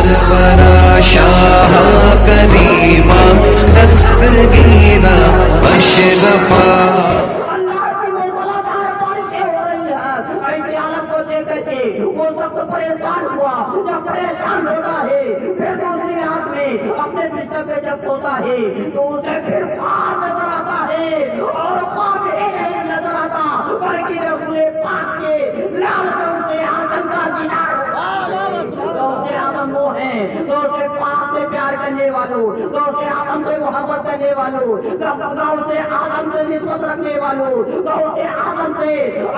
سرورا شاہ کریمہ دستگیرہ اشرفا اللہ کی موسلادھار بارشیں ہو رہی ہے، ایسے عالم کو دیکھ کر کے وہ سخت پریشان ہوا۔ جب پریشان ہوتا ہے پھر دوسری رات میں اپنے بستر پہ جب سوتا ہے تو اسے پھر خواب نظر آتا ہے، اور خواب نہیں نظر آتا بلکہ رسول پاک کے لال غوث اعظم کا دیدار غوث اعظم وہ ہیں غوث پاک سے پیار کرنے والوں، غوث اعظم سے محبت کرنے والوں، غوث اعظم سے نسبت رکھنے والوں، غوث اعظم سے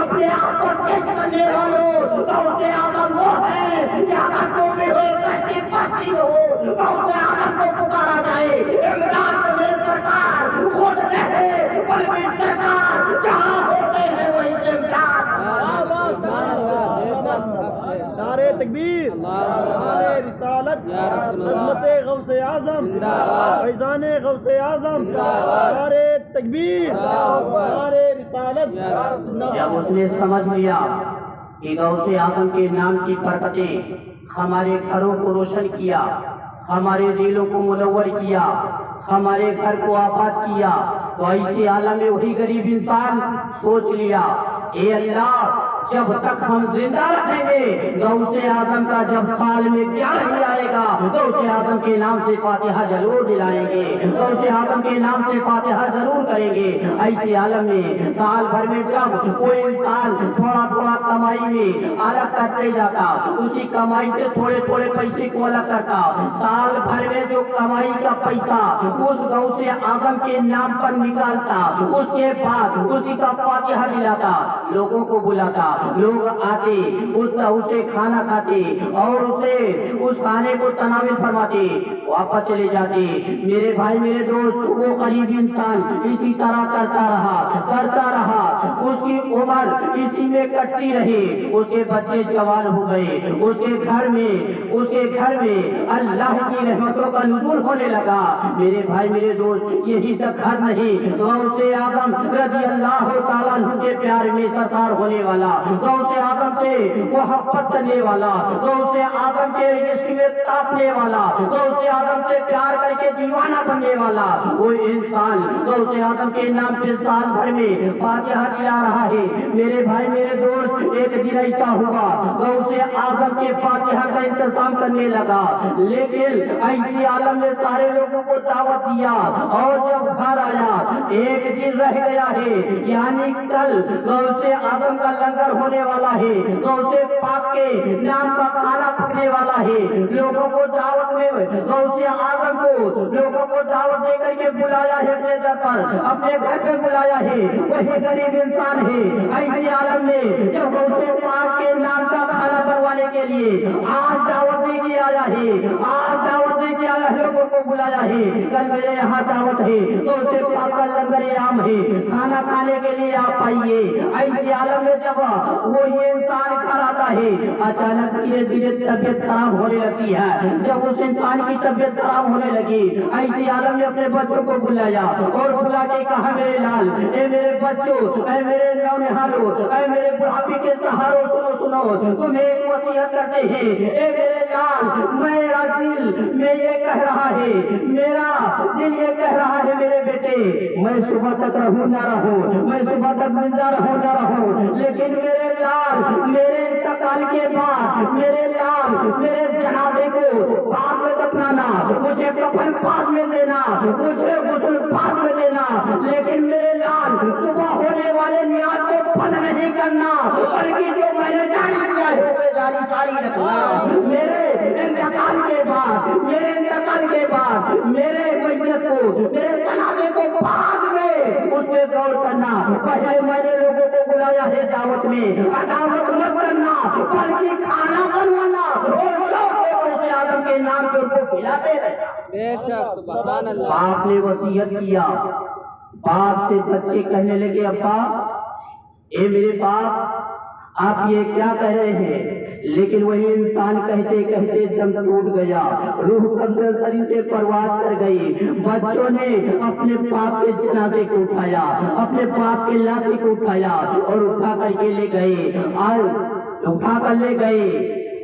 اپنے آپ کو ٹیسٹ کرنے والوں۔ غوث اعظم وہ ہے کہ اگر کوئی بھی ہو کشتی پستی ہو غوث اعظم کو پکارا جائے، امداد میں سرکار خود رہے، بلکہ سرکار جہاں ہوتے ہیں وہیں سے امداد۔ نعرہ تکبیر، نعرہ رسالت، عظمت غوث اعظم، فیضان غوث اعظم، نعرہ تکبیر، نعرہ رسالت۔ جب اس نے سمجھ لیا کہ غوث اعظم کے نام کی برکتیں ہمارے گھروں کو روشن کیا، ہمارے دلوں کو منور کیا، ہمارے گھر کو آباد کیا، تو ایسے عالم میں وہی غریب انسان سوچ لیا اے اللہ جب تک ہم زندہ رہیں گے غوث اعظم کا جب سال میں کیا نہیں آئے گا غوث اعظم کے نام سے فاتحہ ضرور دلائیں گے، غوث اعظم کے نام سے فاتحہ ضرور کریں گے۔ ایسے عالم میں سال بھر میں جب کوئی انسان تھوڑا تھوڑا کمائی میں الگ کرتے جاتا، اسی کمائی سے تھوڑے تھوڑے پیسے کو الگ کرتا، سال بھر میں جو کمائی کا پیسہ اس غوث اعظم کے نام پر نکالتا، اس کے بعد اسی کا فاتحہ دلاتا، لوگوں کو بلاتا، لوگ آتے اسے کھانا کھاتے اور اسے اس کھانے کو تناول فرماتے، واپس چلے جاتے۔ میرے بھائی میرے دوست وہ غریب انسان اسی طرح کرتا رہا، اس کی عمر اسی میں کٹتی رہی، اس کے بچے جوان ہو گئے، اس کے گھر میں اللہ کی رحمتوں کا نزول ہونے لگا۔ میرے بھائی میرے دوست یہی تک حد نہیں، غوث اعظم رضی اللہ تعالیٰ عنہ کے پیار میں سرکار ہونے والا، غوث اعظم سے محبت کرنے والا، غوث اعظم کے عشق میں تاپنے والا، غوث اعظم سے پیار کر کے دیوانہ بننے والا وہ انسان غوث اعظم کے نام پہ سال بھر میں فاتحہ دلا رہا ہے۔ میرے بھائی میرے دوست ایک دن ایسا ہوا غوث اعظم کے فاتحہ کا انتظام کرنے لگا، لیکن ایسی عالم نے سارے لوگوں کو دعوت دیا، اور جب گھر آیا ایک دن رہ گیا ہے، یعنی کل غوث اعظم کا لنگر ہونے والا ہے، غوث پاک کے نام کا کھانا پکنے والا ہے، لوگوں کو دعوت میں غوث اعظم کو لوگوں کو دعوت دے کر کے بلایا ہے، اپنے در پر اپنے گھر پہ بلایا ہے، وہی غریب انسان ہے۔ ایسی عالم میں جب غوث پاک کے نام کا کھانا بنوانے کے لیے آج دعوت دے کے آیا ہے، آج دعوت دے کے آیا لوگوں کو بلایا ہے، کل میرے یہاں دعوت ہے، غوث پاک کا لنگر عام ہے، کھانا کھانے کے لیے آپ آئیے۔ ایسی عالم میں جب وہ یہ انسان گھر آتا ہے اچانک دھیرے دھیرے طبیعت خراب ہونے لگتی ہے۔ جب اس انسان کی طبیعت خراب ہونے لگی ایسی عالم نے اپنے بچوں کو بلایا اور بلا کے کہا میرے لال، اے میرے بچوں، اے میرے نونہالوں، اے میرے بڑھاپے کے سہاروں، سنو تمہیں ایک وصیت کرتے ہیں۔ اے میرے لال میرا دل میں یہ کہہ رہا ہے، میرا دل یہ کہہ رہا ہے میرے بیٹے میں صبح تک رہوں نہ رہوں، میں صبح تک زندہ رہوں نہ رہوں، لیکن میرے لال میرے انتقال کے بعد میرے لال میرے جنازے کو بعد میں دفنانا، مجھے کفن بعد میں دینا، مجھے غسل بعد میں دینا، لیکن میرے لال صبح ہونے والے نیاز کو بند نہیں کرنا، بلکہ جو میں نے جاری کیا ہے وہ جاری رکھنا۔ میرے انتقال کے بعد میرے میت کو میرے جنازے کو بعد میں اس پہ غور کرنا، پہلے میں نے لوگوں کو بلایا ہے دعوت میں، عداوت مت کرنا بلکہ کھانا بنوانا اور شوق سے غوث اعظم کے نام پہ ان کو کھلاتے رہنا۔ بے شک سبحان اللہ۔ باپ نے وصیت کیا، باپ سے بچے کہنے لگے ابا اے میرے باپ آپ یہ کیا کہہ رہے ہیں، لیکن وہی انسان کہتے کہتے دم ٹوٹ گیا، روح قبض شریر سے پرواز کر گئی۔ بچوں نے اپنے باپ کے جنازے کو اٹھایا، اپنے باپ کے لاشیں کو اٹھایا اور اٹھا کر کے لے گئے،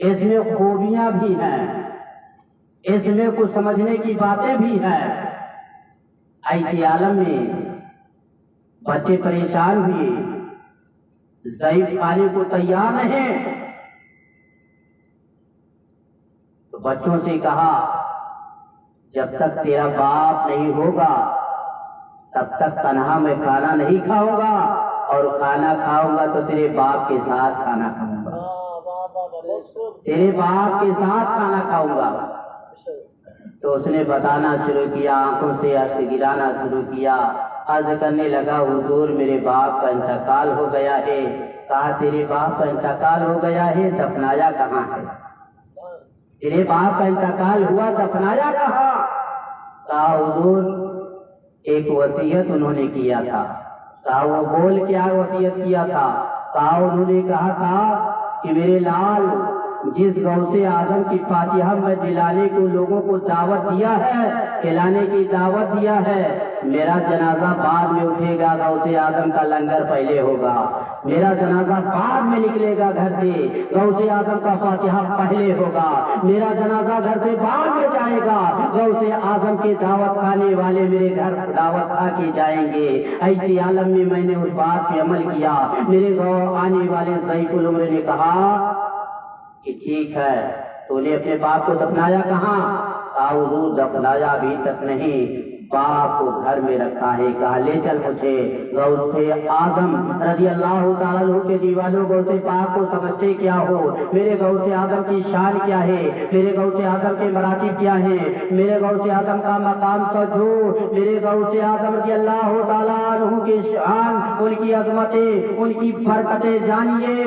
اس میں خوبیاں بھی ہیں، اس میں کچھ سمجھنے کی باتیں بھی ہیں۔ ایسی عالم میں بچے پریشان ہوئے، ضعیف کھانے کو تیار نہیں، تو بچوں سے کہا جب تک تیرا باپ نہیں ہوگا تب تک تنہا میں کھانا نہیں کھاؤں گا، اور کھانا کھاؤں گا تو تیرے باپ کے ساتھ کھانا کھاؤں گا، تیرے باپ کے ساتھ کھانا کھاؤں گا۔ تو اس نے بتانا شروع کیا، آنکھوں سے اشک گرانا شروع کیا، عرض کرنے لگا حضور میرے باپ کا انتقال ہو گیا ہے۔ کہا تیرے باپ کا انتقال ہو گیا ہے، دفنایا کہاں ہے؟ تیرے باپ کا انتقال ہوا، دفنایا کہاں؟ کہا حضور ایک وصیت انہوں نے کیا تھا۔ کہا وہ بول کیا وصیت کیا تھا؟ کہا انہوں نے کہا تھا کہ میرے لال جس غوث اعظم کی فاتحہ میں دلانے کو لوگوں کو دعوت دیا ہے، کھلانے کی دعوت دیا ہے، میرا جنازہ بعد میں اٹھے گا، غوث اعظم کا لنگر پہلے ہوگا، میرا جنازہ بعد میں نکلے گا گھر سے، غوث اعظم کا فاتحہ پہلے ہوگا، میرا جنازہ گھر سے بعد میں جائے گا، غوث اعظم کے دعوت کھانے والے میرے گھر دعوت کھا کے جائیں گے۔ ایسی عالم میں میں نے اس بات پہ عمل کیا۔ میرے گاؤں آنے والے ضعیف العمر نے کہا کہ ٹھیک ہے، تو نے اپنے باپ کو دفنایا کہاں؟ کہا حضور دفنایا ابھی تک نہیں، باپ کو گھر میں رکھا ہے۔ کہا لے چل مجھے غوث اعظم رضی اللہ تعالیٰ عنہ کے دیوانوں غوث پاک کو سمجھتے کیا ہو؟ میرے غوث اعظم کی شان کیا ہے؟ میرے غوث اعظم کے مراتب کیا ہیں؟ میرے غوث اعظم کا مقام سمجھو، میرے غوث اعظم رضی اللہ تعالیٰ عنہ کی شان، ان کی عظمتیں، ان کی برکتیں جانیے۔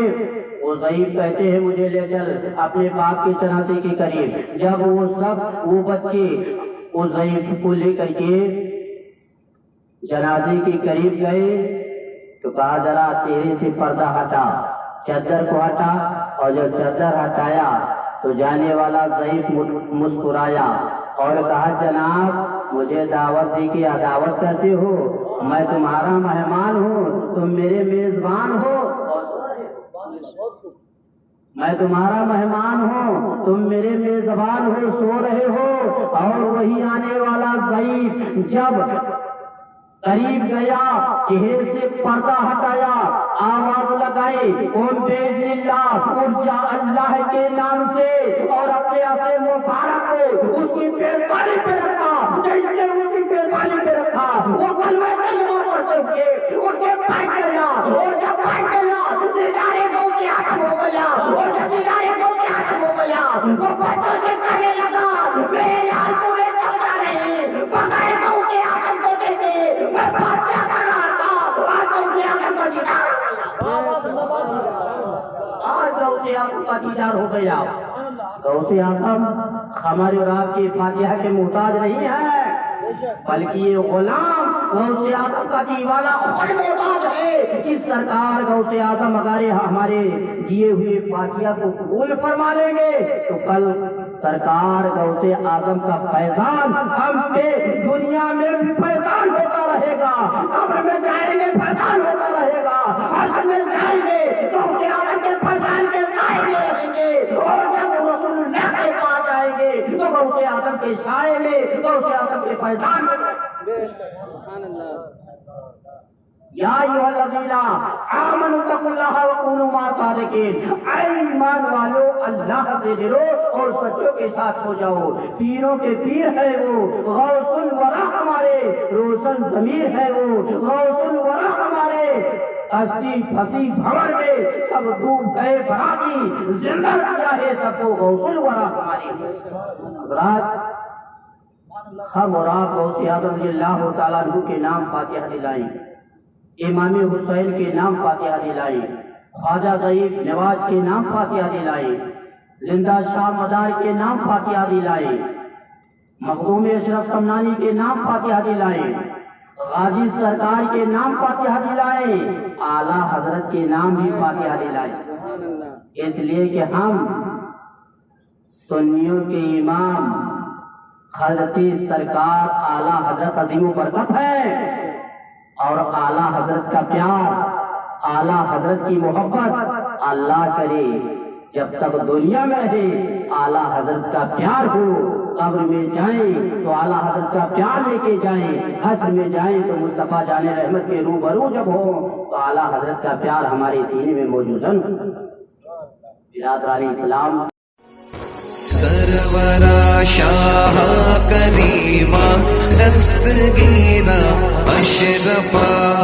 وہ ضعیف کہتے ہیں مجھے لے چل اپنے باپ کے جنازے کے قریب۔ جب وہ بچے وہ ضعیف کو لے کر کے جنازے کے قریب گئے تو کہا ذرا چہرے سے پردہ ہٹا، چادر کو ہٹا، اور جب چادر ہٹایا تو جانے والا ضعیف مسکرایا اور کہا جناب مجھے دعوت دے کے عداوت کرتے ہو؟ میں تمہارا مہمان ہوں، تم میرے میزبان ہو، میں تمہارا مہمان ہوں، تم میرے میزبان ہو، سو رہے ہو۔ اور وہی آنے والا ضعیف جب قریب گیا، چہرے سے پردہ ہٹایا، آواز لگائی قوم باذن اللہ، اٹھ جا اللہ کے نام سے، اور اپنے اثر مبارک کو اس کی پیشانی پہ رکھا، جیسے اس کی پیشانی پہ رکھا، وہ کلمہ طیبہ پڑھتے ہوئے اٹھ کے بیٹھ گیا، اور جب بیٹھ گیا دیدارے غوث اعظم ہو گیا، اور جب دیدارے غوث اعظم ہو گیا وہ بچوں سے کہنے لگا میرے لال تمہیں سمجھا نہیں، بغیر غوث اعظم کو دیتے میں بات کیا کر رہا تھا، آج غوث اعظم کا دیدار ہو گیا، آج غوث اعظم کا دیدار ہو گیا۔ غوث اعظم ہمارے اور آپ کی فاتحہ کے محتاج نہیں ہے، بلکہ یہ غلام غوث اعظم کا دیوانہ خود محتاج ہے۔ جس سرکار غوث اعظم اگر ہمارے دیے ہوئے فاتحہ کو قبول فرما لیں گے تو کل سرکار غوث اعظم کا فیضان ہم پہ دنیا میں بھی فیضان ہوتا رہے گا، قبر میں جائیں گے فیضان ہوتا رہے گا، حشر میں جائیں گے غوث اعظم کے فیضان کے سائے میں رہیں گے، اور جب رسول اللہ کے پاس جائیں گے تو غوث اعظم کے سائے میں، غوث اعظم کے فیضان میں۔ یا ایھا الذین آمنوا اتقوا اللہ وکونوا مع الصادقین، اے ایمان والو اللہ سے ڈرو اور سچوں کے ساتھ ہو جاؤ۔ پیروں کے پیر ہے وہ، غوث الورا ہمارے روشن ضمیر ہے وہ، غوث الورا ہمارے کشتی پھنسی بھنور میں سب ڈوب گئے بھراتی، زندہ کیا ہے سب کو غوث الورا ہماری۔ حضرات ہم اور آپ غوث اعظم رضی اللہ تعالیٰ عنہ کے نام فاتحہ دلائیں، امام حسین کے نام فاتحہ دلائیں، خواجہ ضعیف نواز کے نام فاتحہ دلائیں، زندہ شاہ مدار کے نام فاتحہ دلائیں، مخدوم اشرف سمنانی کے نام فاتحہ دلائیں، غازی سرکار کے نام فاتحہ دلائیں، اعلیٰ حضرت کے نام بھی فاتحہ دلائیں، اس لیے کہ ہم سنیوں کے امام حضرت سرکار اعلیٰ حضرت عظیم و برکت ہے، اور اعلیٰ حضرت کا پیار، اعلیٰ حضرت کی محبت اللہ کرے جب تک دنیا میں رہے اعلیٰ حضرت کا پیار ہو، قبر میں جائیں تو اعلیٰ حضرت کا پیار لے کے جائیں، حشر میں جائیں تو مصطفیٰ جان رحمت کے روبرو جب ہو تو اعلیٰ حضرت کا پیار ہمارے سینے میں موجود ہے۔ برادران اسلام، سرورا شاہ کریمہ دستگیرہ اشرفا